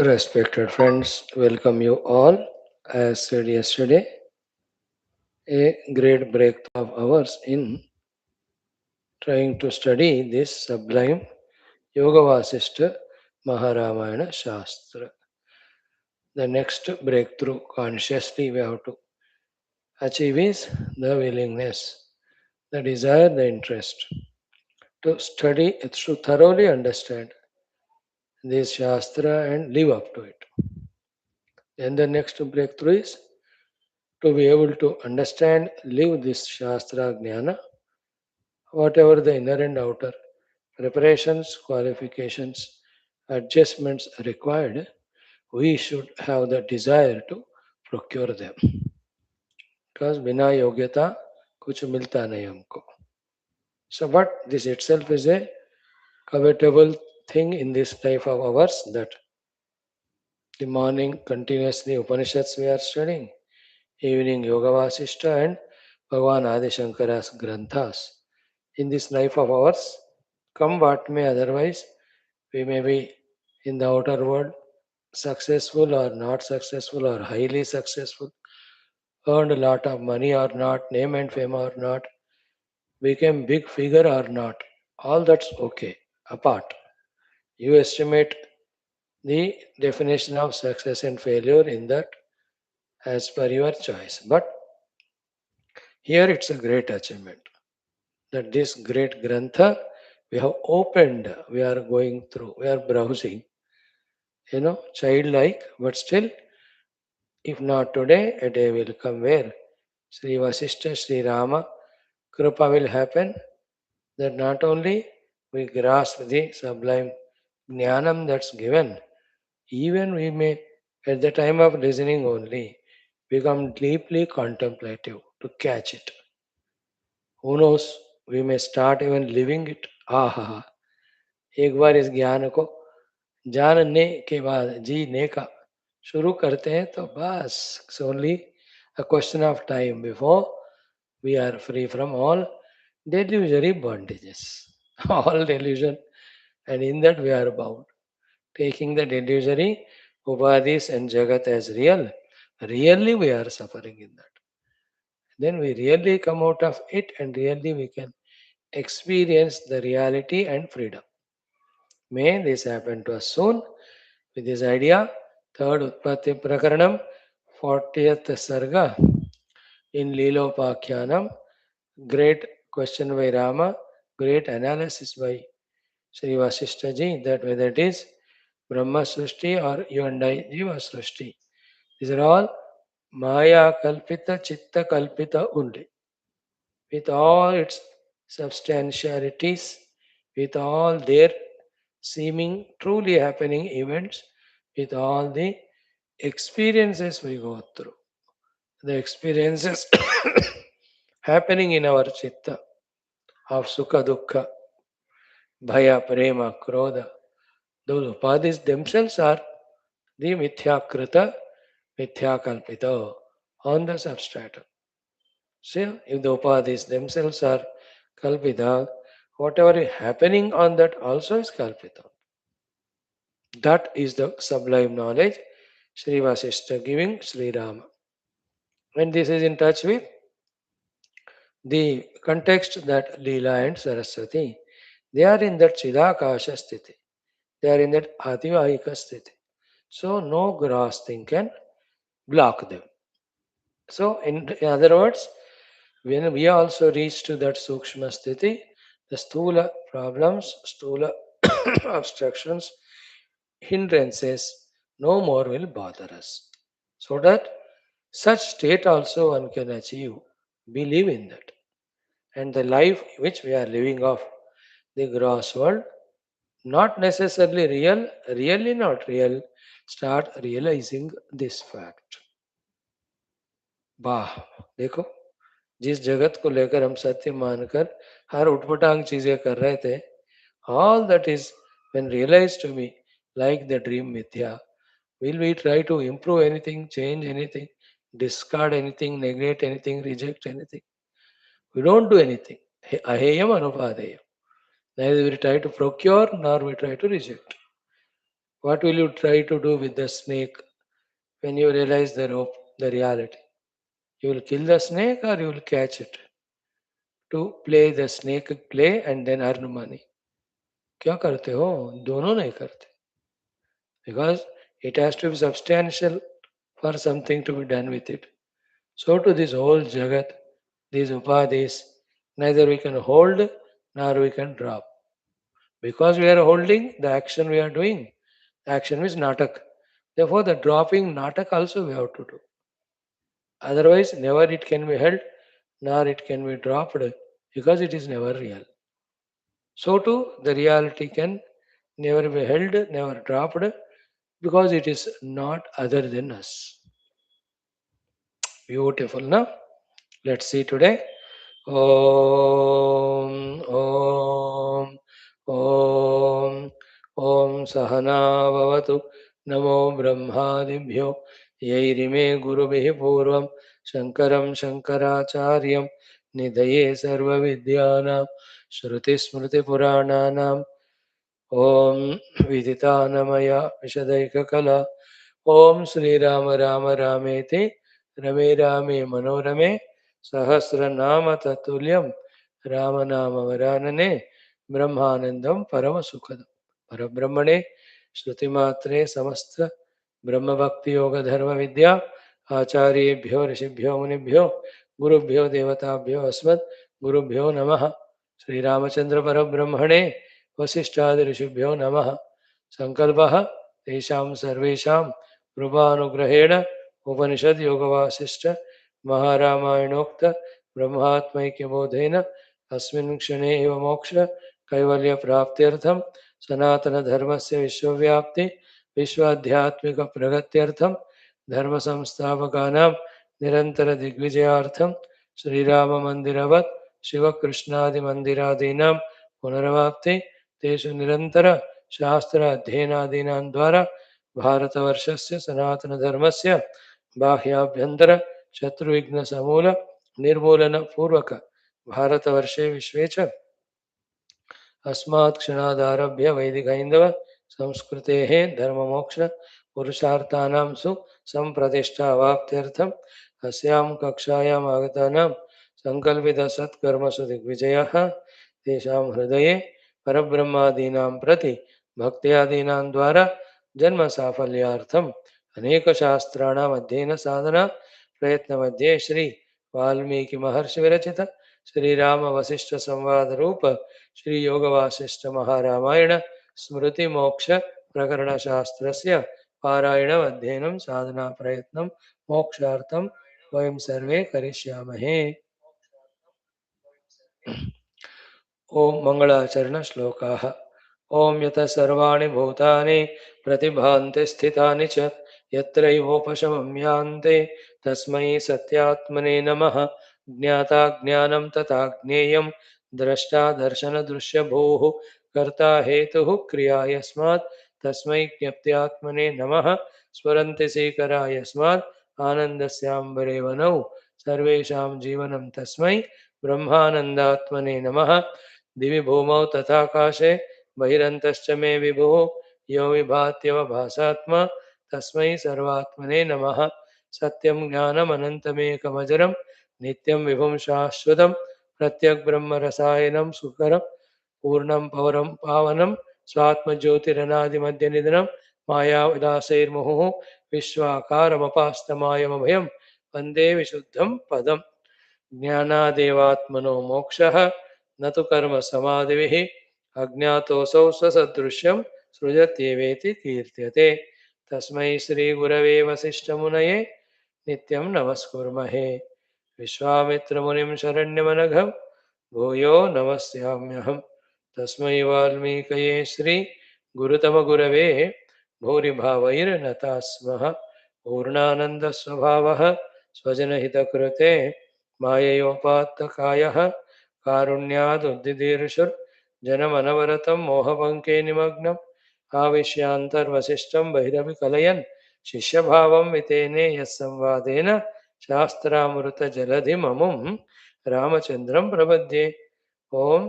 Respected friends, welcome you all. As said yesterday, a great breakthrough of ours in trying to study this sublime Yoga Vasishtha Maharamayana Shastra. The next breakthrough consciously we have to achieve is the willingness, the desire, the interest to study, to thoroughly understand this Shastra and live up to it. Then the next breakthrough is to be able to understand, live this Shastra Jnana, whatever the inner and outer preparations, qualifications, adjustments required, we should have the desire to procure them. Because बिना योग्यता कुछ मिलता नहीं हमको. So, but this itself is a covetable thing in this life of ours that the morning continuously Upanishads we are studying, evening Yoga Vasishtha and Bhagavan Adi Shankara's Granthas. In this life of ours, come what may, otherwise, we may be in the outer world successful or not successful or highly successful, earned a lot of money or not, name and fame or not, became big figure or not. All that's okay. Apart. You estimate the definition of success and failure in that as per your choice. But here it's a great achievement that this great Grantha we have opened, we are going through, we are browsing, childlike, but still, if not today, a day will come where Sri Vasishtha, Sri Rama, Kripa will happen, that not only we grasp the sublime Jnanam that's given, even we may, at the time of listening only, become deeply contemplative to catch it. Who knows, we may start even living it. आहा, एक बार इस ज्ञान को जानने के बाद जीने का शुरू करते हैं तो बस it's only a question of time before we are free from all delusory bondages, all delusion, and in that we are bound. Taking the delusory upadhis and jagat as real, really we are suffering in that. Then we really come out of it and really we can experience the reality and freedom. May this happen to us soon. With this idea, third Utpatthi Prakaranam, 40th Sarga in Leelopakhyanam, great question by Rama, great analysis by Sri Vaashishthaji, that whether it is Brahma Srushti or you and I, Jiva Srushti. These are all Maya Kalpita, Chitta Kalpita only. With all its substantialities, with all their seeming truly happening events, with all the experiences we go through, the experiences happening in our chitta of sukha dukkha, bhaya, prema, krodha, those upadhis themselves are the mithyakrita, mithyakalpita on the substratum. See, if the upadhis themselves are kalpita, whatever is happening on that also is kalpita. That is the sublime knowledge Sri Vasishtha giving Sri Rama. And this is in touch with the context that Leela and Saraswati, they are in that Chidakasha sthiti. They are in that Ativahika sthiti. So no gross thing can block them. So in other words, when we also reach to that Sukshma sthiti, the Stula problems, Stula obstructions, hindrances no more will bother us. So that such state also one can achieve. Believe in that. And the life which we are living of, the gross world, not necessarily real, really not real, start realizing this fact. वाह, देखो, जिस जगत को लेकर हम सत्य मानकर हर उठपटांग चीजें कर रहे थे, all that is when realized to be like the dream mithya. Will we try to improve anything, change anything, discard anything, negate anything, reject anything? We don't do anything. Aheyam anupadeyam. Neither we try to procure nor we try to reject. What will you try to do with the snake when you realize the rope, the reality? You will kill the snake or you will catch it to play the snake play and then earn money. क्या करते हो? दोनों नहीं करते. Because it has to be substantial for something to be done with it. So to this whole Jagat, these upadhis, neither we can hold nor we can drop. Because we are holding the action we are doing. Action is natak. Therefore, the dropping natak also we have to do. Otherwise, never it can be held, nor it can be dropped, because it is never real. So too, the reality can never be held, never dropped, because it is not other than us. Beautiful, no? Let's see today. Om, Om, Om, Om Sahana Bhavatu Namo Brahmadibhyo Yairime Gurubhihi Purvam Shankaram Shankaracharyam Nidaye Sarva Vidyanam Shruti Smriti Purananam Om Viditanamaya Vishadaika Om Sri Rama Rama Rameti Rame Rame Manorame Sahasranama Tatulyam Ramanama Varanane Brahmanandam Paramasukadam Parabrahmane Shruti Matre Samasta Brahma Bhakti Yoga Dharma Vidya Acharyebhyo Rishibhyo Munibhyo Gurubhyo Devatabhyo Asmat Gurubhyo Namaha Sri Ramachandra Parabrahmane Vaashishthadi Rishibhyo Namaha Sankalpaha Tesham Sarvesham Rupanugraheణ Upanishad Yoga Vaashishtha Maharamayणोक्त Brahmatmaikya अस्मिन् क्षणे एव मोक्ष कैवल्य प्राप्त्यर्थम सनातन धर्मस्य विश्वव्याप्ति विश्वाध्यात्मिक प्रगत्यर्थम धर्म संस्थापकानां निरंतर दिग्विजयार्थम श्रीराम मंदिरवत् शिव कृष्णादि मंदिरादीनां पुनर्वाप्ति तेषु निरंतर शास्त्र अध्ययनादीनां द्वारा भारतवर्षस्य सनातन धर्मस्य बाह्याभ्यंतर शत्रुविघ्न समूल निर्मूलन पूर्वक भारतवर्षे विश्वे च अस्मात् क्षणादारभ्य वैदिक हैंदव संस्कृतेः धर्ममोक्ष पुरुषार्थानां सुसंप्रतिष्ठावाप्त्यर्थम् अस्यां कक्षायाम् आगतानां संकल्पितसत्कर्मसु दिग्विजयः तेषां हृदये परब्रह्मादीनां प्रति भक्त्यादीनां द्वारा जन्म साफल्यार्थम् अनेकशास्त्राणाम् अध्ययन साधना प्रयत्नमध्ये श्री वाल्मीकि महर्षि विरचित श्री राम वशिष्ठ संवाद रूप श्री योग वासिष्ठ महारामायण स्मृति मोक्ष प्रकरण शास्त्रस्य पारायणम् अध्ययनं साधना प्रयत्नं मोक्षार्थं वयं सर्वे करिष्यामहे. ओम मंगलाचरण श्लोकाः. ओम यतः सर्वाणि भूतानि प्रतिभान्ति स्थितानि च यत्रैवोपशमं यान्ति तस्मै सत्यात्मने नमः. ज्ञाता ज्ञानं तथा ज्ञेयं द्रष्टा दर्शनदृश्यभूः कर्ता हेतुः क्रिया यस्मात् तस्मै ज्ञप्त्यात्मने नमः. स्फुरन्ति सीकरा यस्मात् आनन्दस्याम्बरे वनौ सर्वेषां जीवनं तस्मै ब्रह्मानन्दात्मने नमः. दिवि भूमौ तथाकाशे बहिरन्तश्च मे विभुः यो विभात्यवभासात्मा तस्मै सर्वात्मने नमः. सत्यं ज्ञानमनन्तमेकमजरं नित्यं विभुं शाश्वतं प्रत्यग्ब्रह्मरसायनं सुकरं पूर्णं पवरं पावनं स्वात्मज्योतिरनादिमध्यनिधनं मायाविलासैर्मुहुः विश्वाकारमपास्तमायमभयं वन्दे विशुद्धं पदम्. ज्ञानादेवात्मनो मोक्षः न तु कर्म समाधिभिः अज्ञातोऽसौ स्वसदृश्यं सृजत्येवेति कीर्त्यते. तस्मै श्रीगुरवे वसिष्ठमुनये नित्यं नमस्कुर्महे. विश्वामित्रमुनिं शरण्यमनघं भूयो नमस्याम्यहं. तस्मै वाल्मीकये श्री गुरुतमगुरवे भूरिभावैर्नताः स्मः. पूर्णानन्दस्वभावः स्वजनहितकृते माययोपात्तकायः कारुण्यादुद्दिदीर्षुर्जनमनवरतं मोहपङ्के निमग्नम् आविश्यान्तर्वसिष्ठं बहिरपि कलयन् शिष्यभावं वितेने यस्संवादेन शास्त्रामृतजलधिममुं रामचन्द्रं प्रपद्ये. ओम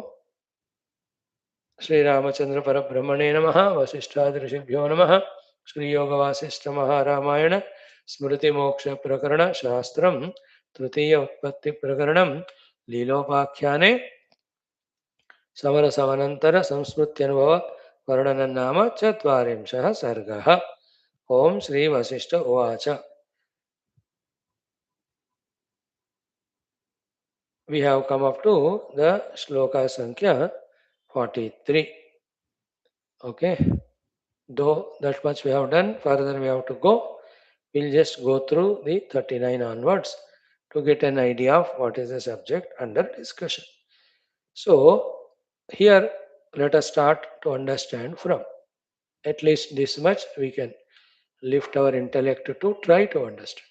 Sri Ramachandra Parabrahmane Namaha, Vaashishtha Rishibhyo Namaha, Sri Yoga Vaashishtha Maha Ramayana, Smriti Moksha Prakarana, Shastram, Tritiya Utpatthi Prakaranam Leelopakhyanam, SAMARA SAMANANTHARA SAMSRUTI VARNANAM नाम चत्वारिंशः सर्गः Om Shri Vaashishtha Uvacha. We have come up to the Shloka Sankhya 43. Okay. Though that much we have done, further we have to go. We'll just go through the 39 onwards to get an idea of what is the subject under discussion. So, here let us start to understand from. At least this much we can lift our intellect to try to understand.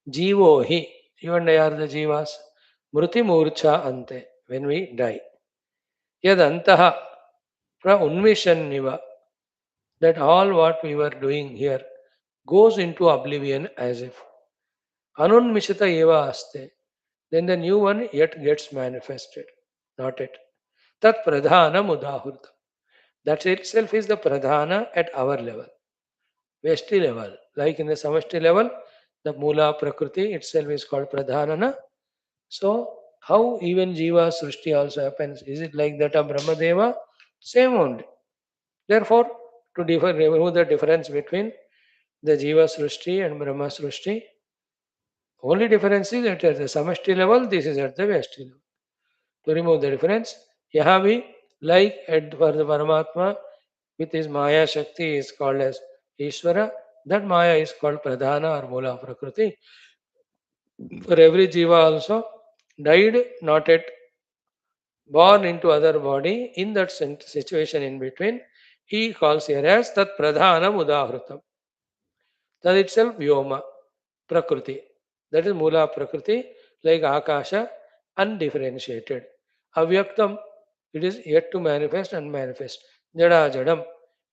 Jivo hi, you and I are the jivas. Mruti murcha ante, when we die. Yad antaha pra unvishanniva, that all what we were doing here goes into oblivion as if. Anunmishita eva aste, then the new one yet gets manifested. Not it. Tat pradhana mudahurta. That itself is the pradhana at our level, Veshti level. Like in the Samashti level, the Mula Prakriti itself is called pradhanana. So, how even Jiva Srishti also happens? Is it like that of Brahmadeva? Same only. Therefore, to remove the difference between the Jiva Srishti and Brahma Srishti, only difference is that at the Samashti level, this is at the Veshti level. To remove the difference, Yahavi, like at for the Paramatma, with his Maya Shakti is called as Ishvara. That Maya is called Pradhana or Mula Prakriti. For every Jiva also, died, not yet born into other body, in that situation in between, he calls here as Tat Pradhanam Udahrutam. That itself Vyoma, Prakriti. That is Mula Prakriti, like Akasha, undifferentiated. Avyaktam, it is yet to manifest, unmanifest. Jada Jadam.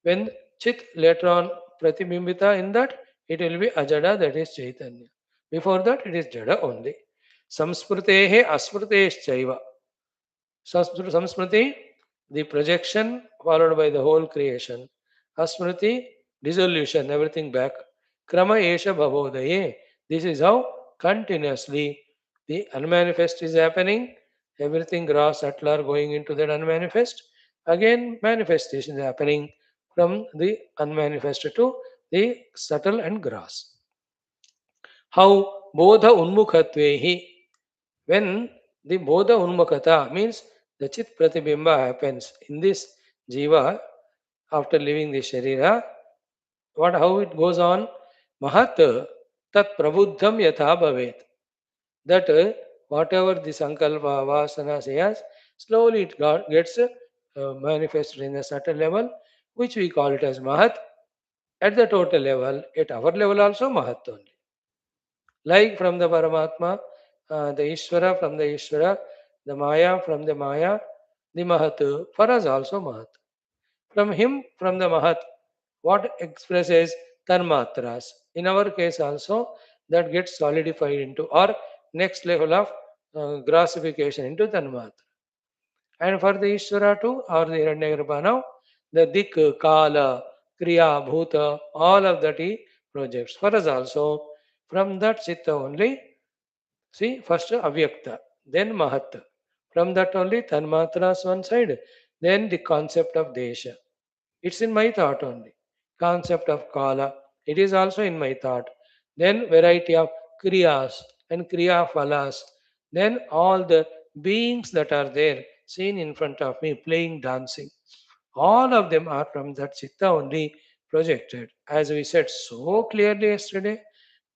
When Chit later on Pratibimbita in that, it will be Ajada, that is Chaitanya. Before that, it is Jada only. Samsmritehe Asmriteschaiva. Samsmriti, the projection followed by the whole creation. Asmriti, dissolution, everything back. Krama Esha Bhavodaye. This is how continuously the unmanifest is happening. Everything gross, subtle are going into that unmanifest. Again, manifestation is happening from the unmanifest to the subtle and gross. How Bodha Unmukhatvehi, when the Bodha Unmukata means the Chit Pratibimba happens in this Jiva after leaving the Sharira, how it goes on? Mahat Tat Prabuddham Yatha Bhavet. That whatever the Sankalpa Vasana says, slowly it gets manifested in a certain level, which we call it as Mahat. At the total level, at our level also Mahat only. Like from the Paramatma, the Ishvara from the Ishvara, the Maya from the Maya, the Mahat, for us also Mahat. From him, from the Mahat, what expresses Tanmatras. In our case also, that gets solidified into or next level of grossification into Tanmatra. And for the Ishvara too, or the Hiranyagarbha now, the Dik, Kala, Kriya, Bhuta, all of that he projects. For us also, from that Chitta only, see, first Avyakta, then Mahat. From that only Tanmatras one side, then the concept of Desha. It's in my thought only. Concept of Kala, it is also in my thought. Then variety of Kriyas and Kriya Phalas. Then all the beings that are there seen in front of me playing, dancing. All of them are from that Chitta only projected. As we said so clearly yesterday,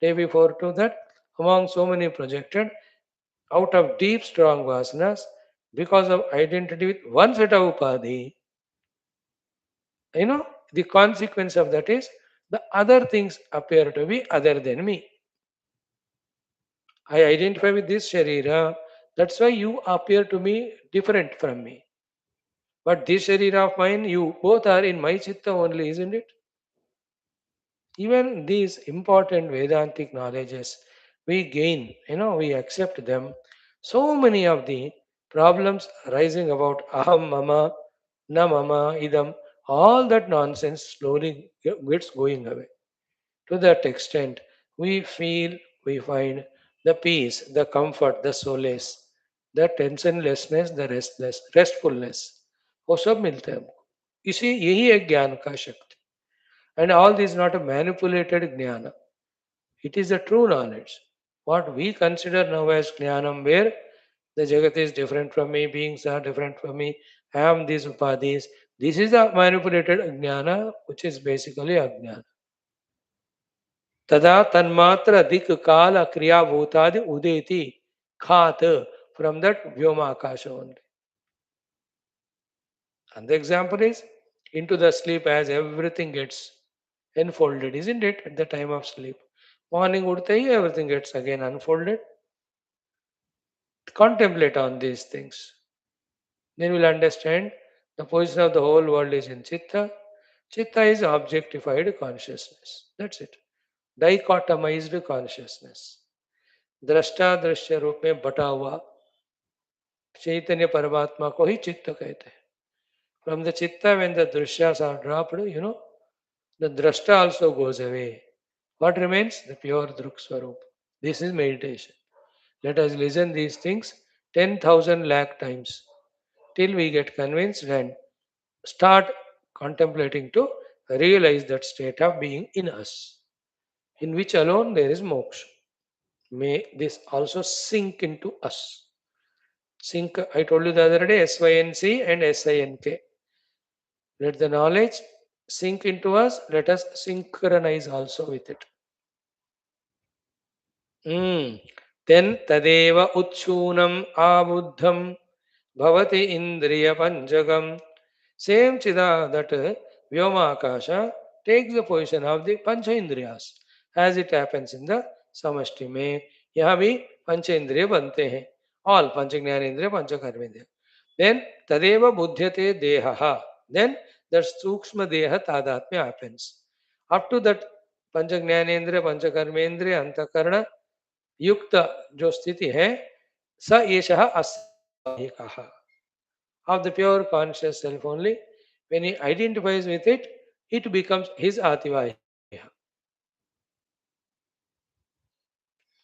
day before to that, among so many projected, out of deep strong vasanas, because of identity with one set of upadhi, the consequence of that is the other things appear to be other than me. I identify with this sharira, that's why you appear to me different from me. But this sharira of mine, you both are in my chitta only, isn't it? Even these important Vedantic knowledges we gain, we accept them. So many of the problems arising about aham, mama, Namama, idam, all that nonsense slowly gets going away. To that extent, we feel, we find the peace, the comfort, the solace, the tensionlessness, the restfulness. वो सब मिलता है हमको. इसी यही है ज्ञान का शक्ति. And all this is not a manipulated jnana. It is the true knowledge. What we consider now as jnanam, where the jagat is different from me, beings are different from me, I am these upadhis. This is the manipulated jnana, which is basically ajnana. तदा तन्मात्र अधिक काल क्रियाभूतादि उदेति खात from that vyoma akasha only. And the example is into the sleep as everything gets enfolded, isn't it? At the time of sleep. Morning udte hi everything gets again unfolded. Contemplate on these things. Then we'll understand the position of the whole world is in Chitta. Chitta is objectified consciousness. That's it. Dichotomized consciousness. दृष्टा दृश्य रूप में बटा हुआ चैतन्य परमात्मा को ही चित्त कहते हैं. From the chitta, when the drishyas are dropped, the drashta also goes away. What remains? The pure druk swarup. This is meditation. Let us listen these things 10,000 lakh times till we get convinced and start contemplating to realize that state of being in us, in which alone there is moksha. May this also sink into us. Sink, I told you the other day, SYNC and SINK. Let the knowledge sink into us. Let us synchronize also with it. Then tadeva utshunam abuddham bhavati indriya panjagam. Same chida that vyoma akasha takes the position of the pancha indriyas as it happens in the samashti में. यहाँ भी पंच इंद्रिय बनते हैं. All pancha ज्ञान इंद्रिय पंच कर्मेंद्रिय. Then tadeva buddhyate dehaha. Then that sukshma deha tadatmya happens. Up to that पंच ज्ञानेन्द्रिय पंच कर्मेंद्रिय अंतकरण युक्त जो स्थिति है स एषः अस्याधिकः of the pure conscious self only. When he identifies with it, it becomes his ativahika.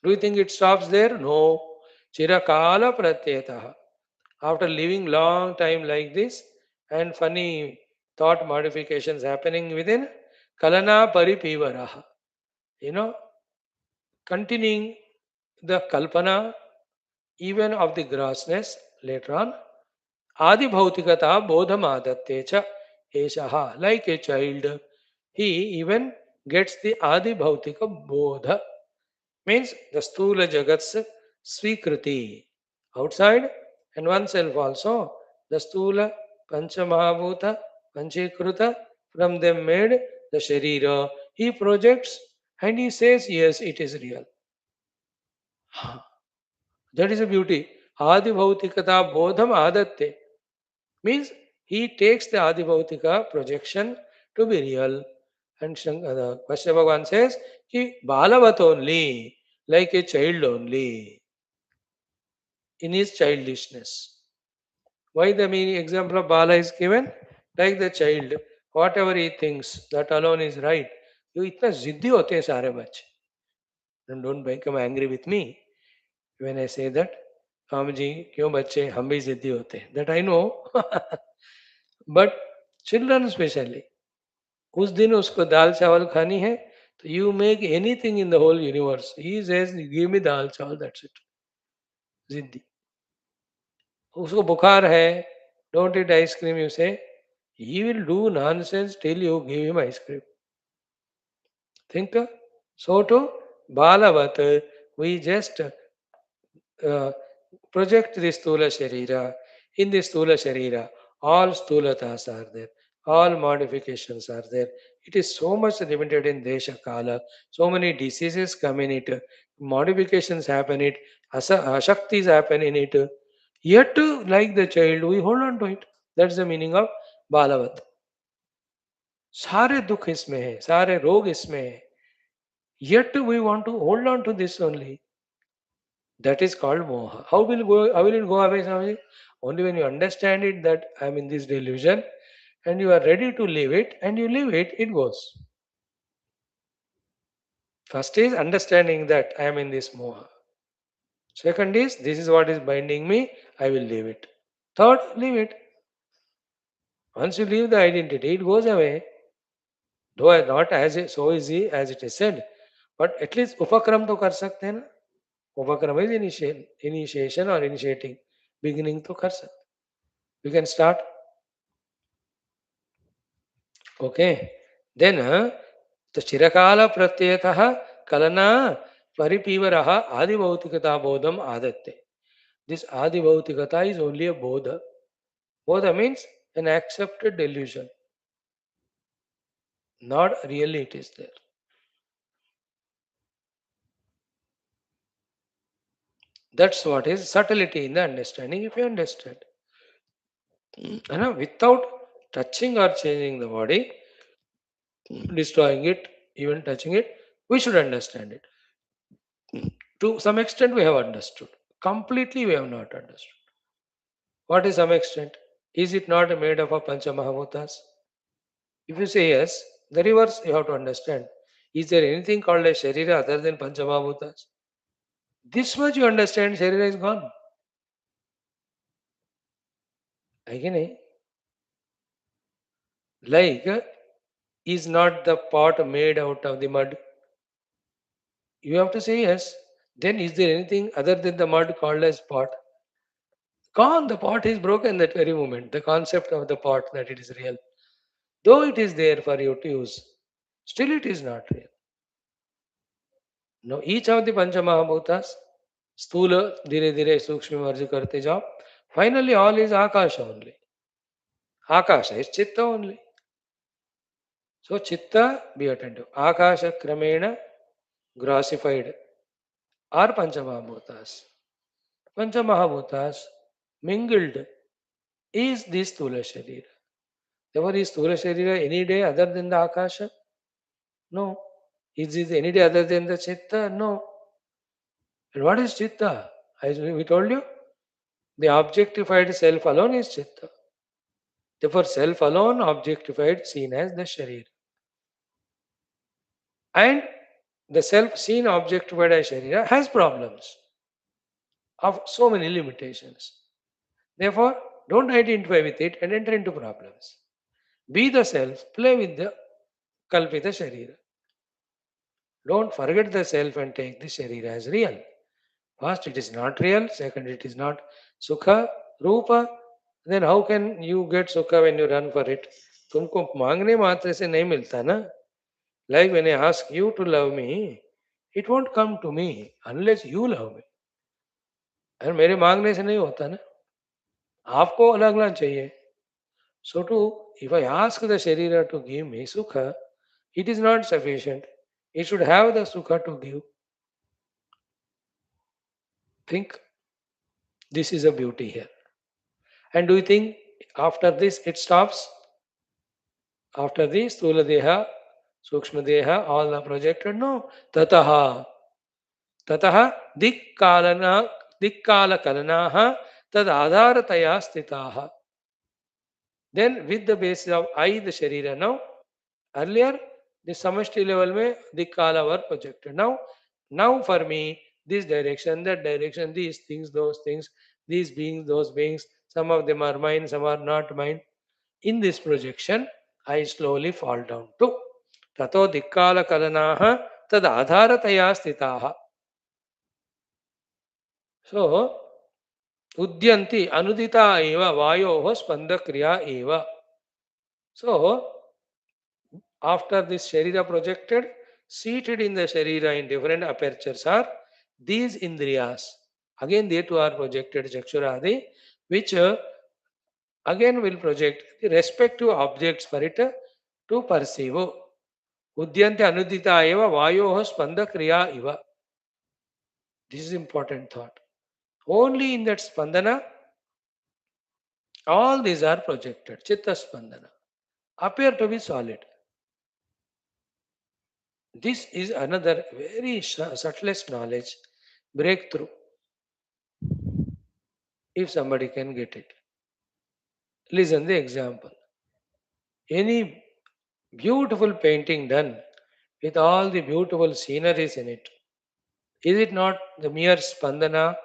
Do you think it stops there? No. Chirakala pratyetaha. After living long time like this and funny thought modifications happening within, kalana paripivaraha. Continuing the kalpana even of the grossness later on, adi bhautikata bodham adattecha eshaha. Like a child, he even gets the adi bhautika bodha. Means the stula jagat's svikruti outside and oneself also. The stula panchamahabhuta panchikruta from them made the sharira. He projects and he says, yes, it is real. That is a beauty. Adi bhautikata bodham adatte. Means he takes the adi bhautika projection to be real. And Vaishnava Bhagavan says, he balavat only, like a child only, in his childishness. Why the meaning example of Bala is given? Like the child, whatever he thinks, that alone is right. You itna ziddi hote hain sare bachche. And don't become angry with me when I say that. Swami ji क्यों बच्चे हम भी जिद्दी होते हैं, that I know. But children specially उस दिन उसको दाल चावल खानी है तो you make anything in the whole universe, he says give me dal chawal, that's it. जिद्दी. उसको बुखार है, डोंट ईट आइसक्रीम, यू से he will do nonsense till you give him ice cream. Think so to balavat we just project the stula sharira. In the stula sharira, all stulatas are there, all modifications are there. It is so much limited in desha kala. So many diseases come in it, modifications happen in it, ashaktis happen in it. Yet, like the child, we hold on to it. That's the meaning of balavat. सारे दुख इसमें है, सारे रोग इसमें है. Yet we want to hold on to this only. That is called moha. How will it go away, Swamiji? Only when you understand it that I am in this delusion, and you are ready to leave it, and you leave it, it goes. First is understanding that I am in this moha. Second is, this is what is binding me, I will leave it. Third, leave it. Once you leave the identity, it goes away. Though not as so easy as it is said, but at least उपक्रम तो कर सकते हैं ना. उपक्रम is initiation or initiating. Beginning तो कर सकते. We can start. Okay. Then the चिरकाल प्रत्ययतः कलना परिपीवरः आदिभौतिकता बोधम आदत्ते. This adibhautikata is only a bodha. Bodha means an accepted delusion. Not really it is there. That's what is subtlety in the understanding, if you understand. Without touching or changing the body, destroying it, even touching it, we should understand it. To some extent, we have understood. Completely, we have not understood. What is some extent? Is it not made up of Pancha Mahabhutas? If you say yes, the reverse you have to understand. Is there anything called a Sharira other than Pancha Mahabhutas? This much you understand, Sharira is gone. Again, like, is not the pot made out of the mud? You have to say yes. Then is there anything other than the mud called as pot? Gone. The pot is broken that very moment. The concept of the pot that it is real. Though it is there for you to use, still it is not real. Now each of the Pancha Mahabhutas, Stula, Dire Dire, Sukshma Marji Karte Jao, finally all is Akasha only. Akasha is Chitta only. So Chitta, be attentive. Akasha Kramena, grossified, are Pancha Mahabhutas. Pancha Mahabhutas mingled is this Stula Sharira. Therefore, is Stula Sharira any day other than the Akasha? No. Is it any day other than the Chitta? No. And what is Chitta? As we told you, the objectified self alone is Chitta. Therefore, self alone objectified seen as the Sharira. And the self seen objectified as Sharira has problems of so many limitations. Therefore, don't identify with it and enter into problems. Be the self, play with the Kalpita Sharira. Don't forget the self and take the Sharira as real. First, it is not real. Second, it is not Sukha, Rupa. Then how can you get Sukha when you run for it? तुमको मांगने मात्र से नहीं मिलता ना. Like when I ask you to love me, it won't come to me unless you love me. और मेरे मांगने से नहीं होता ना. आपको लगना चाहिए. So too, if I ask the Sharira to give me Sukha, it is not sufficient. It should have the Sukha to give. Think. This is a beauty here. And do you think after this it stops? After this, Stula Deha, Sukshma Deha, all are projected? No. Tataha. Tataha dikkala kalanaha tad adharataya stitaha. Then with the basis of I, the Sharira now, earlier the samashti level mein dikkala were projected. Now for me, this direction, that direction, these things, those things, these beings, those beings, some of them are mine, some are not mine. In this projection, I slowly fall down to Tato dikkala kalanaha tad adharataya stitaha. So, udyanti anudita eva vayoho spanda kriya eva. So, after this Sharira projected, seated in the Sharira in different apertures are these Indriyas. Again, they too are projected Chakshuradi, which again will project the respective objects for it to perceive. Udyanti anudita eva vayoho spanda kriya eva. This is important thought. Only in that spandana, all these are projected. Chitta spandana appear to be solid. This is another very subtlest knowledge breakthrough. If somebody can get it. Listen the example. Any beautiful painting done with all the beautiful sceneries in it. Is it not the mere spandana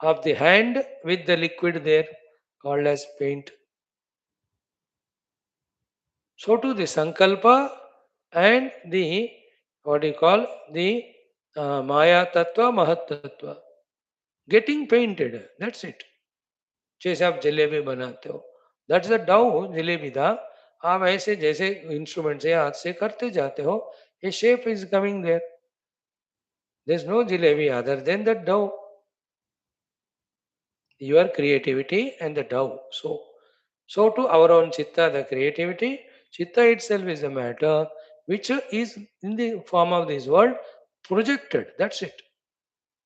of the hand with the liquid there called as paint? So too the sankalpa and the what do you call the Maya Tattva, Mahat Tattva getting painted. That's it. जैसे आप जलेबी बनाते हो that's the डाउ जलेबी था आप ऐसे जैसे instrument से हाथ से करते जाते हो a shape is coming there there is no jalebi other than the dough your creativity and the dough. So to our own chitta, the creativity, chitta itself is a matter which is in the form of this world projected. That's it.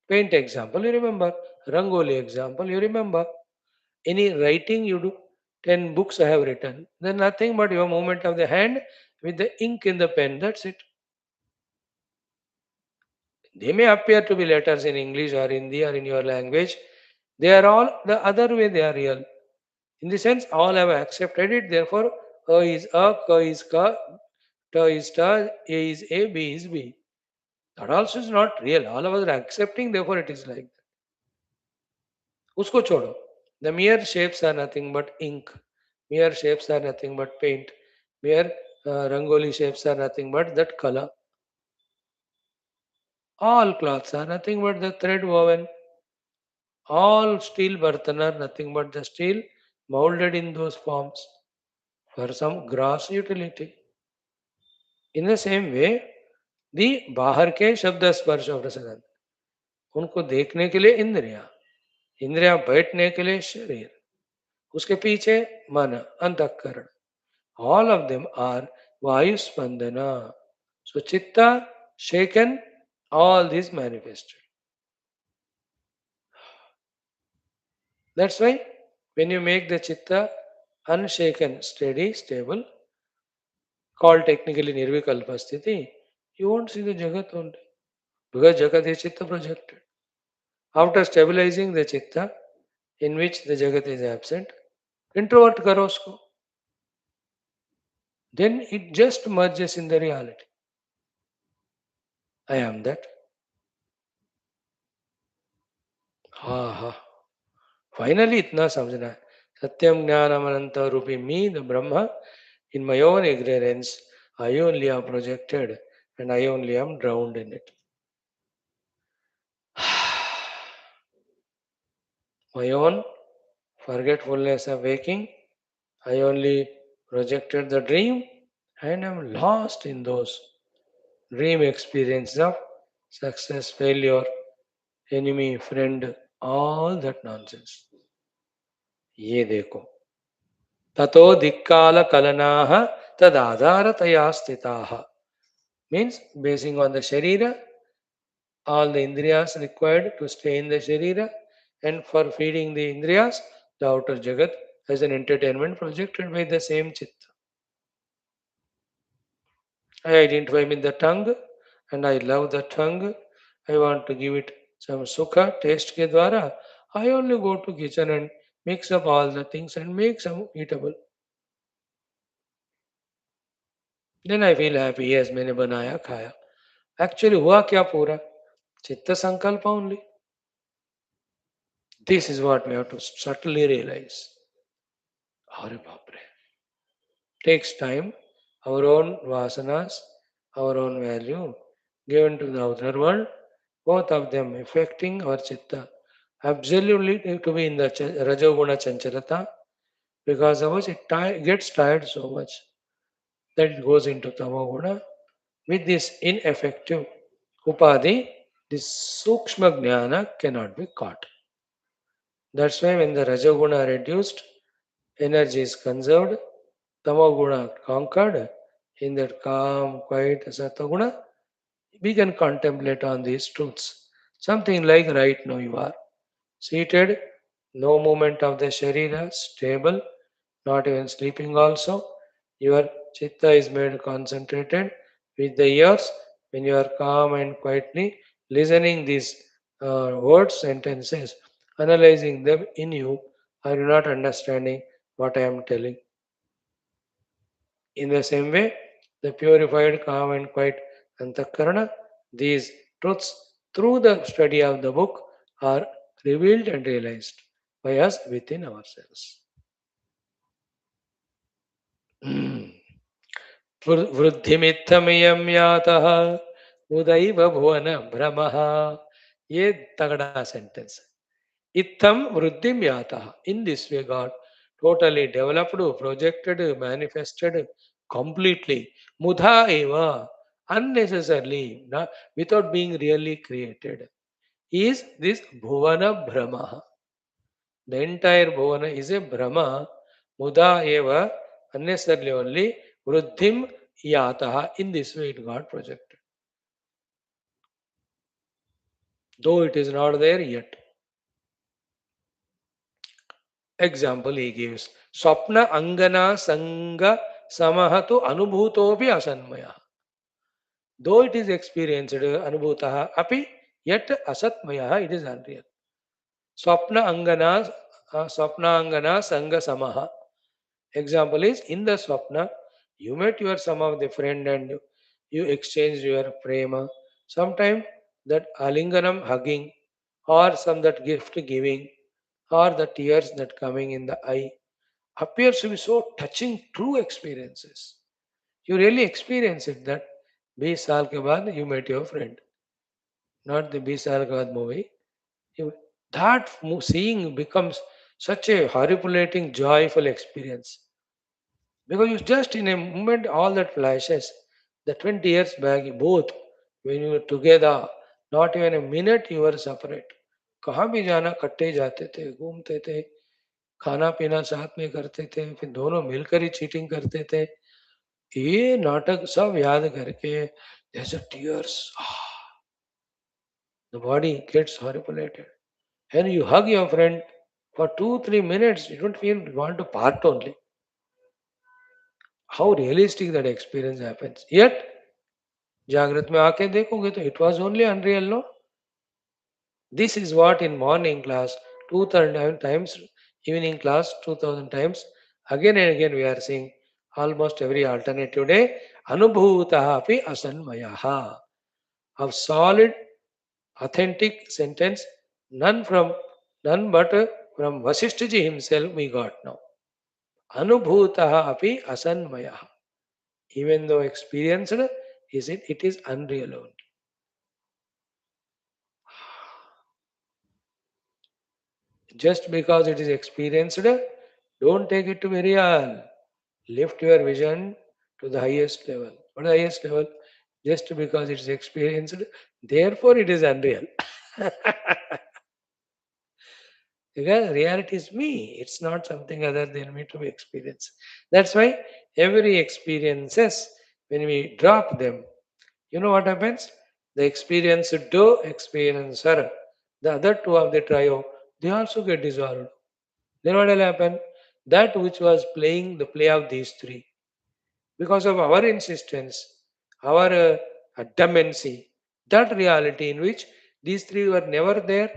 Paint example, you remember. Rangoli example, you remember. Any writing you do, 10 books I have written. Then nothing but your movement of the hand with the ink in the pen. That's it. They may appear to be letters in English or Hindi or in your language. They are all the other way they are real. In the sense, all have accepted it. Therefore, A is A, Ka is Ka, Ta is Ta, A is A, B is B. That also is not real. All of us are accepting, therefore it is like that. Usko chodo. The mere shapes are nothing but ink. Mere shapes are nothing but paint. Mere rangoli shapes are nothing but that color. All cloths are nothing but the thread woven. All steel bartan are nothing but the steel molded in those forms for some gross utility. In the same way, दी बाहर के शब्द स्पर्श और रसगंध उनको देखने के लिए इंद्रिया इंद्रिया बैठने के लिए शरीर उसके पीछे मन अंतःकरण all of them are vayu spandana so chitta shaken all these manifested that's why when you make the chitta unshaken steady stable called technically nirvikalpa sthiti you won't see the jagat only because jagat is chitta projected after stabilizing the chitta in which the jagat is absent, introvert करो उसको, then it just merges in the reality. I am that. हाँ हाँ finally इतना समझना है सत्यम ज्ञानम अनंत रूपी me the Brahma in my own ignorance I only am projected and I only am drowned in it. My own forgetfulness of waking, I only projected the dream and am lost in those dream experiences of success, failure, enemy, friend, all that nonsense. ये देखो ततो दिक्काल कलनाः तदाधारतया स्थिताः means basing on the sharira all the indriyas required to stay in the sharira and for feeding the indriyas the outer jagat as an entertainment projected by the same chitta. I identify with the tongue and I love the tongue. I want to give it some sukha, taste ke dwara. I only go to kitchen and mix up all the things and make some eatable. Then I feel happy. Yes, मैंने बनाया खाया. Actually हुआ क्या पूरा? चित्त संकल्प only. This is what we have to subtly realize. अरे बाप रे. Takes time. Our own vasanas, our own value given to the outer world, both of them affecting our chitta. Absolutely need to be in the Rajoguna Chancharata because of which it gets tired so much that it goes into Tamoguna. With this ineffective Upadhi, this Sukshma Jnana cannot be caught. That's why when the Rajoguna reduced, energy is conserved, Tamoguna conquered, in that calm, quiet Sataguna, we can contemplate on these truths. Something like right now you are seated, no movement of the Sharira, stable, not even sleeping also. Your chitta is made concentrated with the ears when you are calm and quietly listening these words, sentences, analyzing them in you. Are you not understanding what I am telling? In the same way, the purified, calm, and quiet antakarana, these truths through the study of the book are revealed and realized by us within ourselves. वृद्धिमित्थमियं यातः उदैव भुवन भ्रमः. ये तगड़ा sentence. इत्थम वृद्धिम यातः. In this way, God totally developed, projected, manifested completely. Mudha eva, unnecessarily, without being really created, is this bhuvana brahma. The entire bhuvana is a brahma. Mudha eva, unnecessarily only, vruddhim yataha. In this way, it got projected. Though it is not there yet. Example he gives. Swapna angana sanga samahatu anubhutopi asanmaya. Though it is experienced, anubhutaha api, yet asatmaya, it is unreal. Swapna angana, swapna angana sanga samaha. Example is, in the swapna, you met your some of the friend and you exchanged your prema. Sometime that alinganam hugging, or some that gift giving, or the tears that coming in the eye appears to be so touching true experiences. You really experience it that 20 साल के बाद you met your friend, not the 20 साल के बाद movie. You, that seeing becomes such a horrifying, joyful experience. Because you just in a moment, all that flashes, the 20 years back, both, when you were together, not even a minute you were separate. कहाँ भी जाना कट्टे जाते थे, घूमते थे, खाना पीना साथ में करते थे, फिर दोनों मिलकर ही चीटिंग करते थे. ये नाटक सब याद करके there's a tears. The body gets horripilated. And you hug your friend for 2-3 minutes, you don't feel you want to part only. How realistic that experience happens. Yet, जागृत में आके देखोगे तो it was only unreal, no? This is what in morning class 2000 times, evening class 2000 times, again and again we are seeing almost every alternative day. Anubhutaha api asanmayaha. Of solid, authentic sentence, none but from Vaashishthaji himself we got now. Anubhutaha api asanmayaha. Even though experienced, it is unreal only. Just because it is experienced, don't take it to be real. Lift your vision to the highest level. What is the highest level? Just because it is experienced, therefore it is unreal. Because reality is me. It's not something other than me to be experienced. That's why every experiences, when we drop them, you know what happens? The experience do, experiencer, the other two of the trio, they also get dissolved. Then what will happen? That which was playing the play of these three, because of our insistence, our demency, that reality in which these three were never there,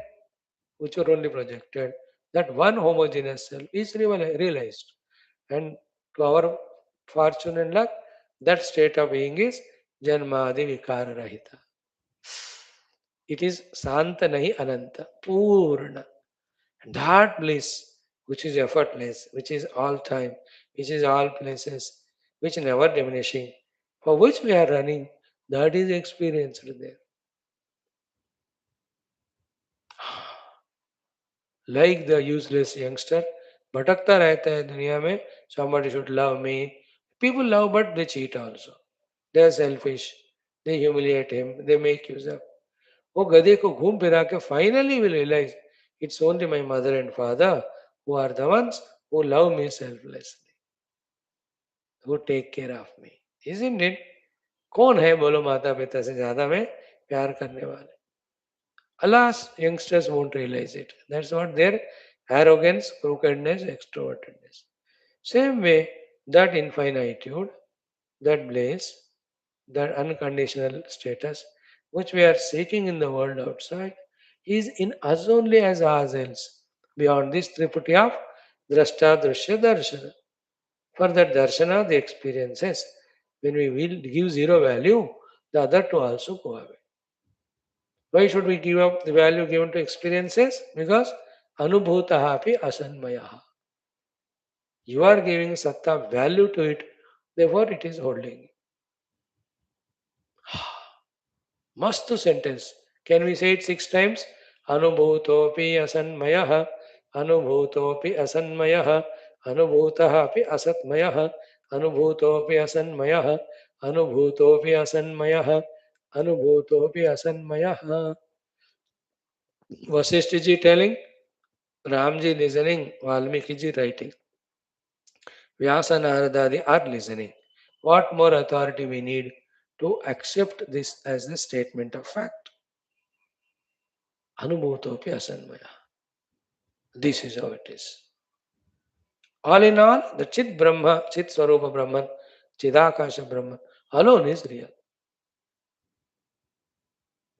which were only projected, that one homogeneous self is realized. And to our fortune and luck, that state of being is Janmadi Vikara Rahita. It is Santa Nahi Ananta, Purna. And that bliss, which is effortless, which is all time, which is all places, which never diminishing, for which we are running, that is experienced there. Like the useless youngster, भटकता रहता है दुनिया में, somebody should love me. People love but they cheat also. They are selfish. They humiliate him. They make use of. वो गधे को घूम फिरा के finally will realize it's only my mother and father who are the ones who love me selflessly, who take care of me. Isn't it? कौन है बोलो माता पिता से ज्यादा में प्यार करने वाले? Alas, youngsters won't realize it. That's what their arrogance, crookedness, extrovertedness. Same way, that infinitude, that bliss, that unconditional status, which we are seeking in the world outside, is in us only as ourselves. Beyond this triputty of drashta, drashya, darshana. For that darshana, the experiences, when we will give zero value, the other two also go away. Why should we give up the value given to experiences? Because anubhutaha api asanmayaha. You are giving satta value to it, therefore it is holding. Must sentence. Can we say it 6 times? Anubhutopi asanmayaha, anubhutopi asanmayaha, anubhutaha api asatmayaha, anubhutopi asanmayaha, anubhutopi asanmayaha, anubhutopi asanmayaha. Vasishtha ji telling, Ramji listening, Valmiki ji writing. Vyasa Naradadi are listening. What more authority we need to accept this as the statement of fact? Anubhutopi asanmaya. This is how it is. All in all, the Chit Brahma, Chit Swarupa Brahman, Chidakasha Brahman alone is real.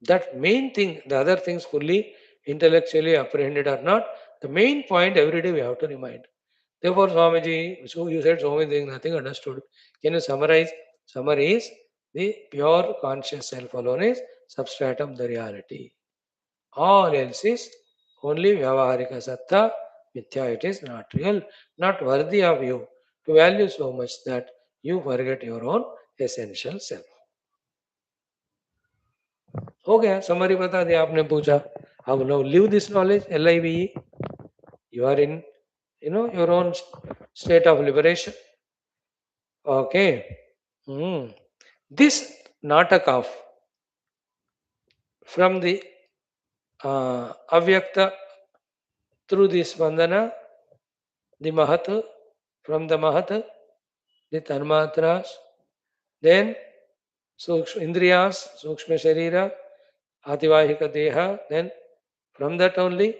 That main thing, the other things fully intellectually apprehended or not, the main point every day we have to remind. Therefore, Swamiji, so you said so many things, nothing understood. Can you summarize? Summary is the pure conscious self alone is substratum the reality. All else is only Vyavaharika Satta, Mithya, it is not real, not worthy of you to value so much that you forget your own essential self. हो गया summary बता दिया आपने पूछा अब know live this knowledge LIVE you are in your own state of liberation. Okay. This natak of from the avyakta through this bandhana, the mahat, from the mahat, the tanmatras, then indriyas, sukshma sharira, ativahika deha, then from that only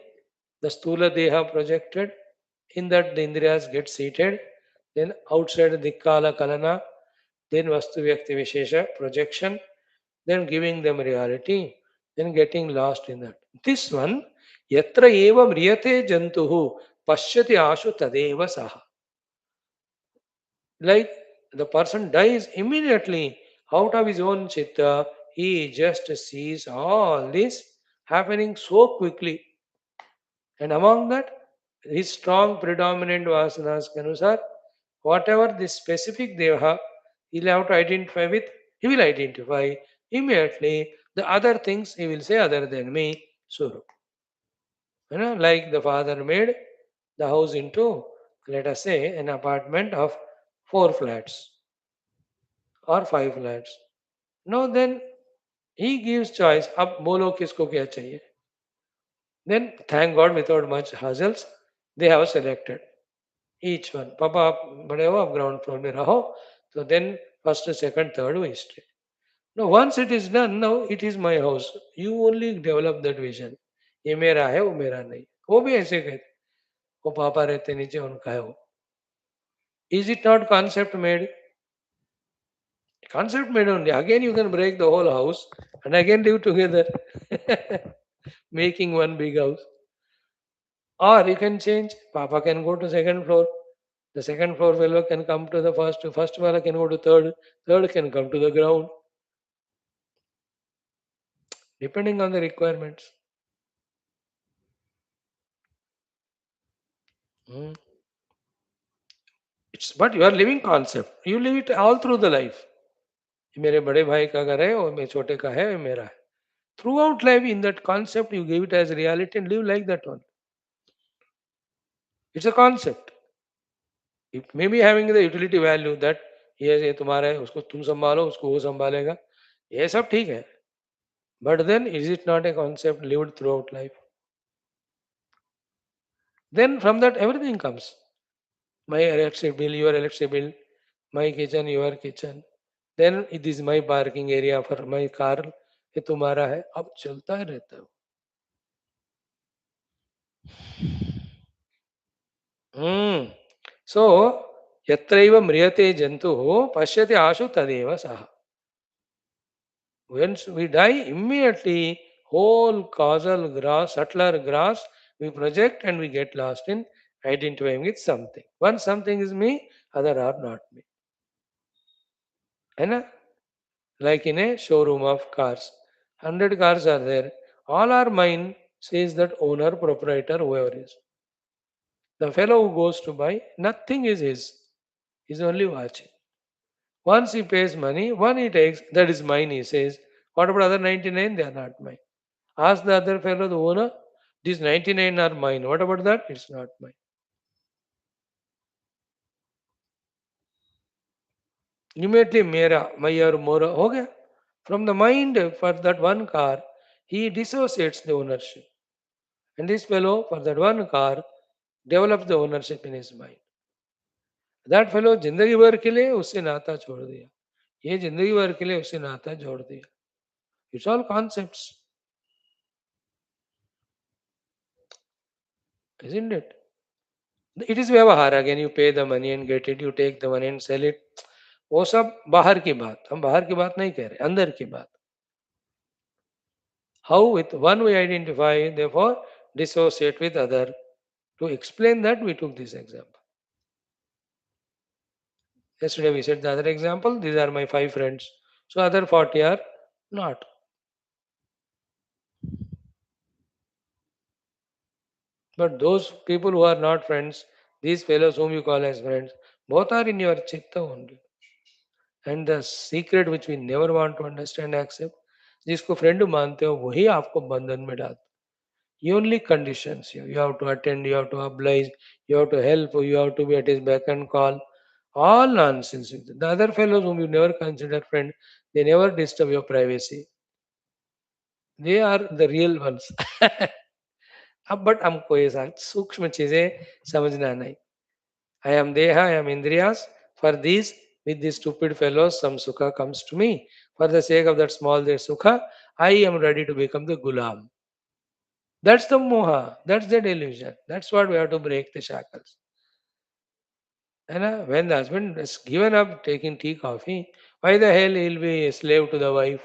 the stula deha projected, in that the indriyas get seated, then outside the kala kalana, then vastu vyakti vishesha projection, then giving them reality, then getting lost in that. This one, yatra eva mriyate jantuhu pashyati ashu tadeva saha. Like the person dies immediately out of his own chitta, he just sees all this happening so quickly. And among that, his strong predominant vasanas kanusar, whatever the specific deha he'll have to identify with, he will identify immediately. The other things he will say other than me, Suru. Like the father made the house into, let us say, an apartment of 4 flats or 5 flats. Now then he gives choice. Ab bolo kisko kya chahiye. Then thank God without much hassles, they have selected each one. Papa आप बड़े हो आप ground floor में रहो. So then first, second, third we stay. Now once it is done, now it is my house. You only develop that vision. ये मेरा है वो मेरा नहीं. वो भी ऐसे कहते वो पापा रहते नीचे उनका है वो. Is it not concept made? Concept made only. Again you can break the whole house and again live together. Making one big house. Or you can change. Papa can go to second floor. The second floor fellow can come to the first fellow can go to third can come to the ground. Depending on the requirements. But you are living concept. You live it all through the life. मेरे बड़े भाई का घर है और मेरे छोटे का है मेरा है. Throughout life, in that concept, you give it as reality and live like that one. It's a concept. It may be having the utility value that ये तुम्हारा है उसको तुम संभालो उसको वो संभालेगा ये सब ठीक है. But then is it not a concept lived throughout life? Then from that everything comes. My electric bill, your electric bill, my kitchen, your kitchen. Then it is my parking area for my car. ये तुम्हारा है अब चलता ही रहता है. So yatraiva mriyate jantuh pashyati ashu tadeva saha. Once we die, immediately whole causal grass, subtler grass, we project and we get lost in identifying with something. Once something is me, other are not me. And like in a showroom of cars, 100 cars are there. All are mine, says that owner, proprietor, whoever is. The fellow who goes to buy, nothing is his. He's only watching. Once he pays money, one he takes, that is mine, he says. What about other 99? They are not mine. Ask the other fellow, the owner, these 99 are mine. What about that? It's not mine. Immediately, mera, my or mora, ho gaya. From the mind for that one car, he dissociates the ownership. And this fellow, for that one car, develops the ownership in his mind. That fellow जिंदगी भर के लिए उससे नाता छोड़ दिया, ये जिंदगी भर के लिए उससे नाता जोड़ दिया. It's all concepts, isn't it? It is व्यवहार. Again you pay the money and get it, you take the money and sell it. वो सब बाहर की बात, हम बाहर की बात नहीं कह रहे, अंदर की बात. How with one we identify therefore dissociate with other. To explain that we took this example. Yesterday we said the other example, these are my 5 friends. So other 40 are not. But those people who are not friends, these fellows whom you call as friends, both are in your chitta only. And the secret which we never want to understand, accept, जिसको friend मानते हो वही आपको बंधन में डालता. He only conditions you. You have to attend, you have to oblige, you have to help, you have to be at his beck and call. All nonsense. The other fellows whom you never consider friend, they never disturb your privacy. They are the real ones. अब but हमको ये सूक्ष्म चीजें समझना नहीं. I am Deha, I am Indriyas. For these, with these stupid fellows, some Sukha comes to me. For the sake of that small there Sukha, I am ready to become the Gulam. That's the Moha. That's the delusion. That's what we have to break the shackles. And when the husband has given up taking tea, coffee, why the hell he'll be a slave to the wife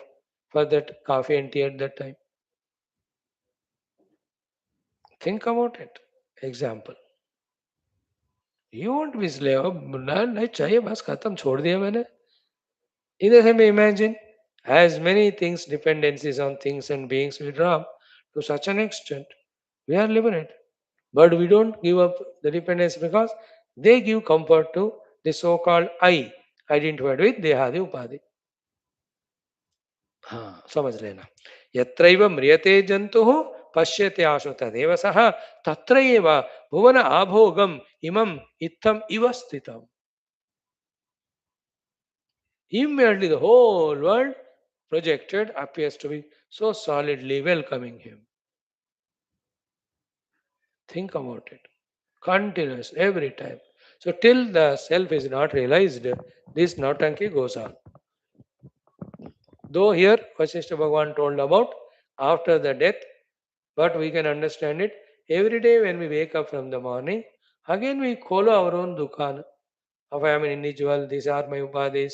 for that coffee and tea at that time? Think about it. Example. You won't be slave. नहीं चाहिए बस खत्म छोड़ दिया मैंने. In the same way, imagine as many things, dependencies on things and beings we drop to such an extent, we are liberated. But we don't give up the dependence because they give comfort to the so-called I, identified with Dehadi Upadhi. हाँ समझ लेना. यत्रैव म्रियते जन्तुः पश्यते आशु तदेव सः तत्रैव भुवन आभोगम इमम इत्थम इव स्थितम्. Immediately the whole world projected appears to be so solidly welcoming him. Think about it. Continuous every time. So till the self is not realized, this Nautanki goes on. Though here Vaashishtha Bhagavan told about after the death, but we can understand it. Every day when we wake up from the morning, again we follow our own dukkha. If I am an individual, these are my upadhis,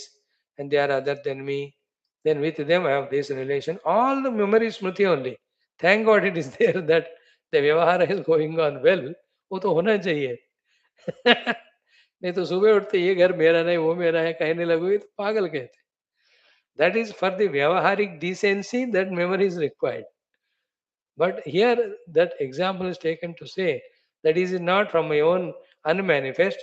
and they are other than me. Then with them I have this relation. All the memory smriti only. Thank God it is there that the vyavahara is going on well. वो तो होना चाहिए. नहीं तो सुबह उठते ये घर मेरा नहीं वो मेरा है कहने लगोगे तो पागल कहते. That is for the vyavaharic decency that memory is required. But here that example is taken to say that is not from my own unmanifest.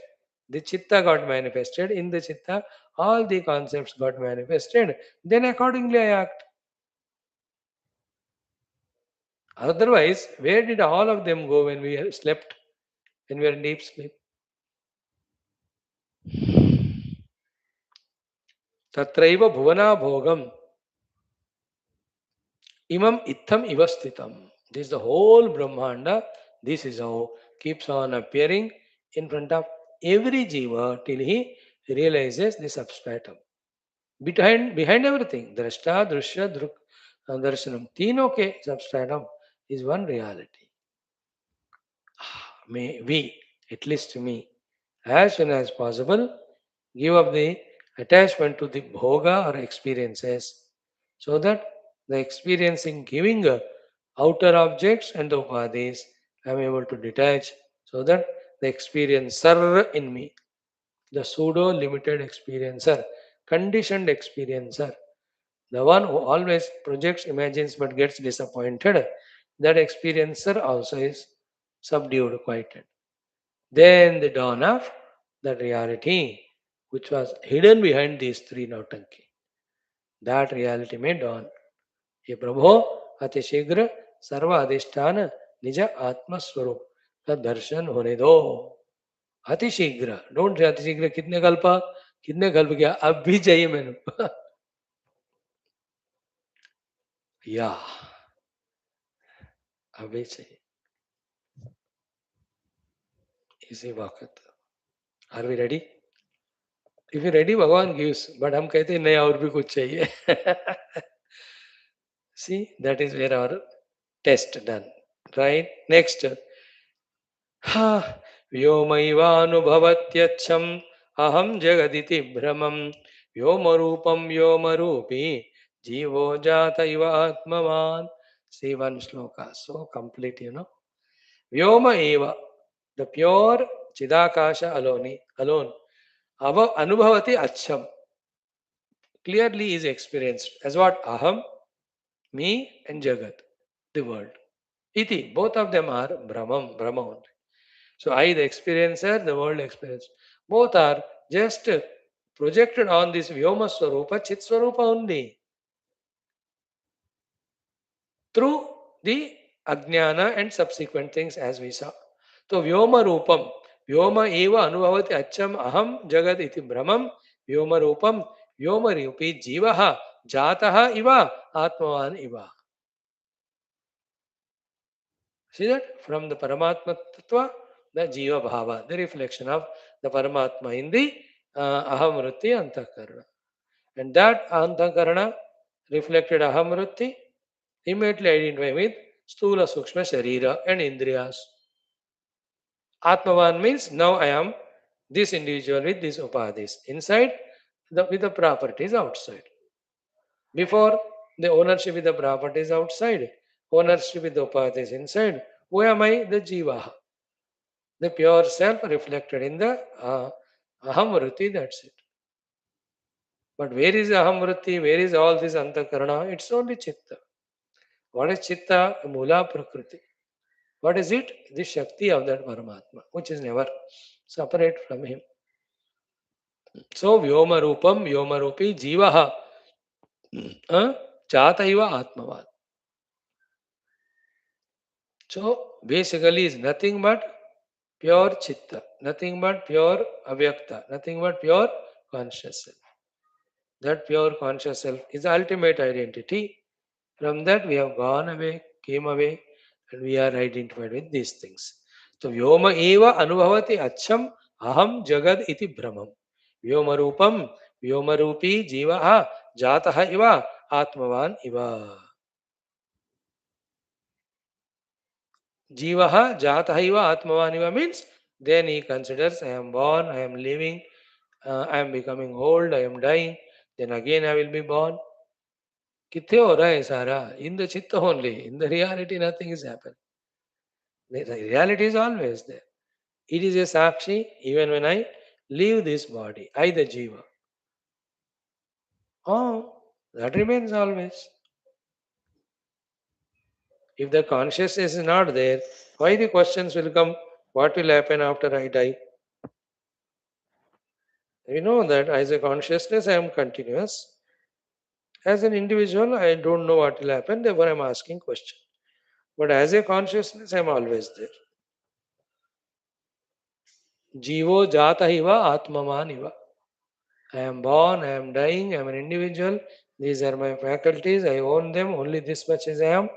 The chitta got manifested. In the chitta, all the concepts got manifested. Then accordingly I act. Otherwise, where did all of them go when we slept, when we were in deep sleep? Tatraiva bhuvana bhogam imam itham ivastitam. This is the whole Brahmanda. This is how keeps on appearing in front of every jiva till he realizes the substratum. Behind everything, drashta, drushya, darshanam, तीनों के substratum is one reality. May we, at least me, as soon as possible, give up the attachment to the bhoga or experiences so that the experiencing giving outer objects and the upadhis I am able to detach so that the experiencer in me the pseudo limited experiencer, conditioned experiencer, the one who always projects, imagines but gets disappointed, that experiencer also is subdued, quieted. Then the dawn of that reality, which was hidden behind these three nautanki, that reality may dawn. ये प्रभो अति शीघ्र सर्व अधिष्ठान निज आत्मस्वरूप का दर्शन होने दो. अति शीघ्र, डोंट से अति शीघ्र कितने कल्प किया, अब भी चाहिए मैंने. या अभी चाहिए इसी वक्त. Are we ready? If you ready Bhagwan gives, but हम कहते हैं नहीं और भी कुछ चाहिए. See that is where our test done. Right, next. व्योमैवानुभवत्यच्छम् अहं जगदिति भ्रमं व्योमरूपं व्योमरूपी जीवो जात इव आत्मवान्. See one shloka, so complete, Vyoma eva, the pure Chidakasha alone, Anubhavati Acham, clearly is experienced as what? Aham, me, and Jagat, the world. Iti, both of them are Brahma only. So I, the experiencer, the world experience. Both are just projected on this Vyoma Swarupa, Chit Swarupa only. Through the Ajnana and subsequent things as we saw. So Vyoma Rupam, Vyoma eva anubhavati acham aham jagad iti brahmam, Vyoma Rupam, Vyoma Rupi jivaha jataha iva atmavan iva. See that? From the Paramatma Tattva, the Jiva Bhava, the reflection of the Paramatma in the Ahamruti Antakarana. And that Antakarana reflected Ahamruti immediately identify with Stula Sukshma Sharira and Indriyas. Atmavan means now I am this individual with these upadhis inside, with the properties outside. Before, the ownership with the properties outside, ownership with the upadhis inside. Who am I? The Jiva. The pure self reflected in the Ahamruti, that's it. But where is Ahamruti? Where is all this Antakarana? It's only Chitta. What is Chitta? Mula Prakriti. What is it? The Shakti of that Paramatma, which is never separate from him. So, Vyoma Rupam, Vyoma Rupi, Jivaha, Chataiva Atmavan. So, basically is nothing but pure Chitta, nothing but pure Avyakta, nothing but pure conscious self. That pure conscious self is the ultimate identity. From that we have gone away, came away, and we are identified with these things. So Vyoma eva anubhavati acham aham jagad iti brahmam. Vyoma rupam, Vyoma rupi jivaha jataha iva atmavan iva. Jivaha jataha iva atmavan iva means then he considers I am born, I am living, I am becoming old, I am dying, then again I will be born. कितने हो रहा है सारा? In the chitta only. In the reality, nothing is happening. The reality is always there. It is a sakshi even when I leave this body. I, the jiva. Oh, that remains always. If the consciousness is not there, why the questions will come? What will happen after I die? We know that as a consciousness, I am continuous. As an individual, I don't know what will happen, therefore I am asking questions. But as a consciousness, I am always there. Jivo jata iva atmaman iva. I am born, I am dying, I am an individual. These are my faculties, I own them, only this much as I am.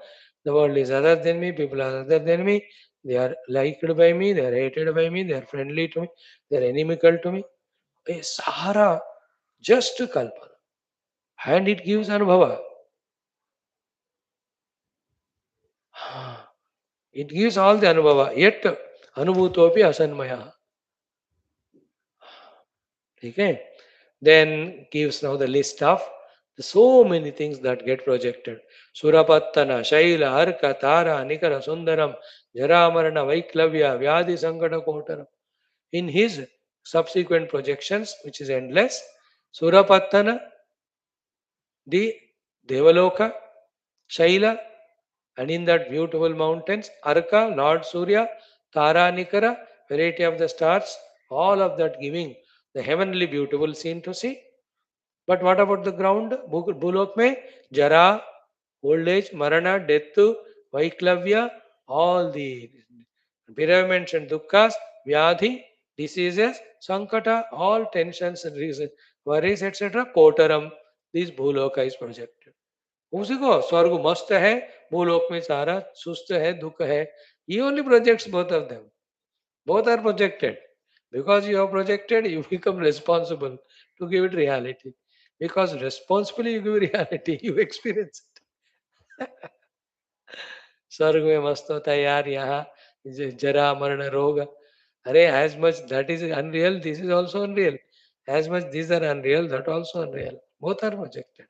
The world is other than me, people are other than me. They are liked by me, they are hated by me, they are friendly to me, they are inimical to me. A Sahara, just Kalpana. And it gives Anubhava. It gives all the Anubhava, yet Anubhutopi Asanmaya. Okay? Then gives now the list of so many things that get projected. Surapattana, Shaila, Arka, Tara, Nikara, Sundaram, Jaramarana, Vaiklavya, Vyadi, Sankata, Kotaram. In his subsequent projections, which is endless. Surapattana, the Devaloka, Shaila, and in that beautiful mountains, Arka, Lord Surya, Tara Nikara, variety of the stars, all of that giving the heavenly beautiful scene to see. But what about the ground? Bulok mein, Jara, old age, Marana, death, Vaiklavya, all the bereavements and dukkhas, Vyadhi, diseases, Sankata, all tensions and reasons, worries, etc. Kotaram, this Bhuloka is projected. उसी को स्वर्ग मस्त है भूलोक में सारा सुस्त है दुख है he only projects both of them. Both are projected. Because you have projected, you become responsible to give it reality. Because responsibly you give reality, you experience it. स्वर्ग में मस्त होता है यार यहाँ जरा मरण रोग अरे as much that is unreal, this is also unreal. As much these are unreal, that also unreal. Both are projected.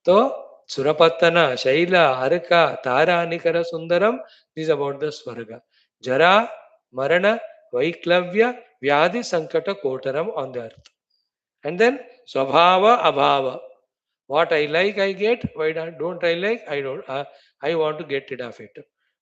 तो सुरपत्तन शैल अर्क तारा निकर सुंदरम दिस अबाउट द स्वर्ग जरा मरण वैक्लव्य व्याधि संकट कोटरम on the earth and then swabhava abhava what I like I get why don't I like I don't I want to get rid of it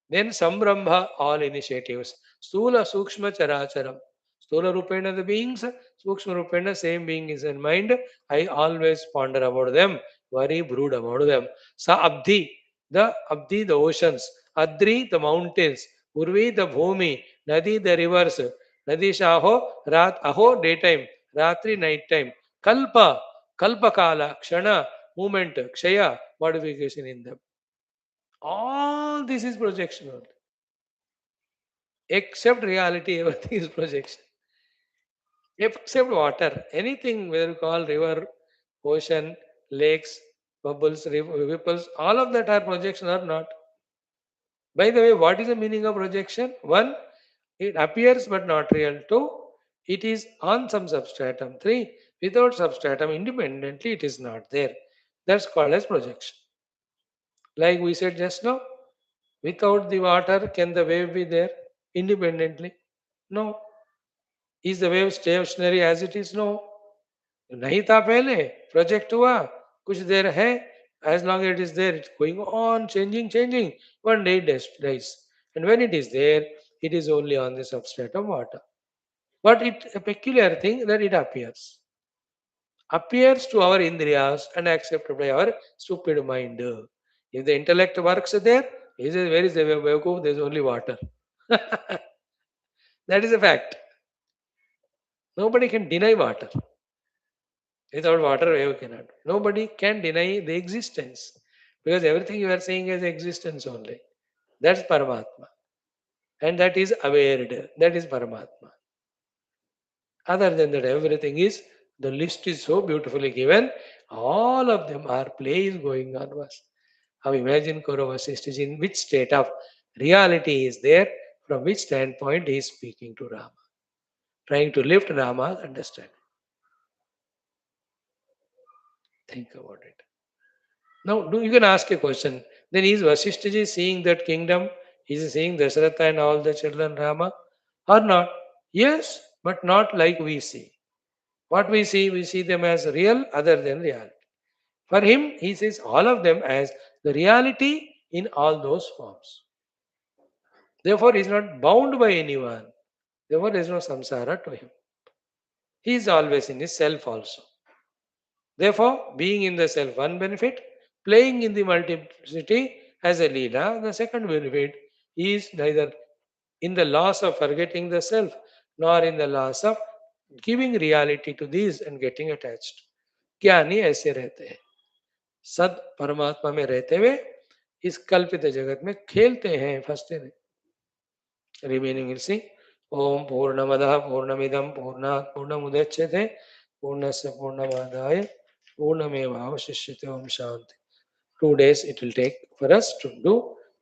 then sambrambha all initiatives sthula sukshma characharam sthula rupena the beings sukshma rupena same being is in mind I always ponder about them worry brood about them sa abdi the oceans adri the mountains urvi the bhumi nadi the rivers nadi shaho rat aho daytime ratri night time kalpa kalpakala kshana movement kshaya modification in them all this is projection only except reality everything is projection except water anything whether you call river ocean lakes bubbles ripples all of that are projection or not. By the way, what is the meaning of projection? One, it appears but not real. Two, it is on some substratum. Three, without substratum independently it is not there. That's called as projection. Like we said just now, without the water can the wave be there independently? No. Is the wave stationary as it is? No. नहीं था पहले project हुआ कुछ देर है as long as it is there it's going on changing one day it dies and when it is there it is only on the substrate of water but it a peculiar thing that it appears to our indriyas and accepted by our stupid mind. If the intellect works there he says where is the wave there is only water. That is a fact. Nobody can deny water. Without water, wave cannot. Nobody can deny the existence because everything you are saying is existence only. That's Paramatma. And that is awared. That is Paramatma. Other than that, everything is, the list is so beautifully given. All of them are plays going on. Now imagine Kauravasishta in which state of reality is there, from which standpoint he is speaking to Rama. Trying to lift Rama's understanding. Think about it. Now, you can ask a question. Then is Vaashishtha seeing that kingdom? Is he seeing Dasharatha and all the children Rama? Or not? Yes, but not like we see. What we see them as real other than reality. For him, he sees all of them as the reality in all those forms. Therefore, he is not bound by anyone. Therefore, there is no samsara to him. He is always in his self also. Therefore, being in the self one benefit, playing in the multiplicity as a leela, the second benefit is neither in the loss of forgetting the self nor in the loss of giving reality to these and getting attached. ज्ञानी ऐसे रहते हैं सद परमात्मा में रहते हुए इस कल्पित जगत में खेलते हैं फंसते नहीं रिमेनिंग विल सी ओम पूर्णमदः पूर्णमिदं पूर्णात् पूर्णमुदच्यते पूर्णस्य पूर्णमादाय पूर्णमेवावशिष्यते Om Shanti 2 days it will take for us to do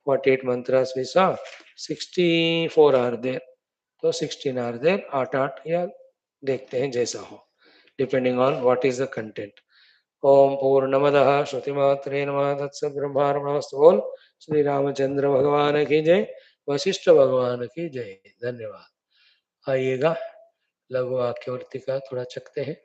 48 mantras we saw 64 are there तो 16 are there 8 या देखते हैं जैसा हो depending on what is the content. ओम पूर्णमदः श्रुतिमात्रे नमः तत्सब्रह्मार्पणमस्तु बोल श्री रामचंद्र भगवान की जय वशिष्ठ भगवान की जय धन्यवाद. आइएगा लघु वाक्यवर्ती का थोड़ा चखते हैं।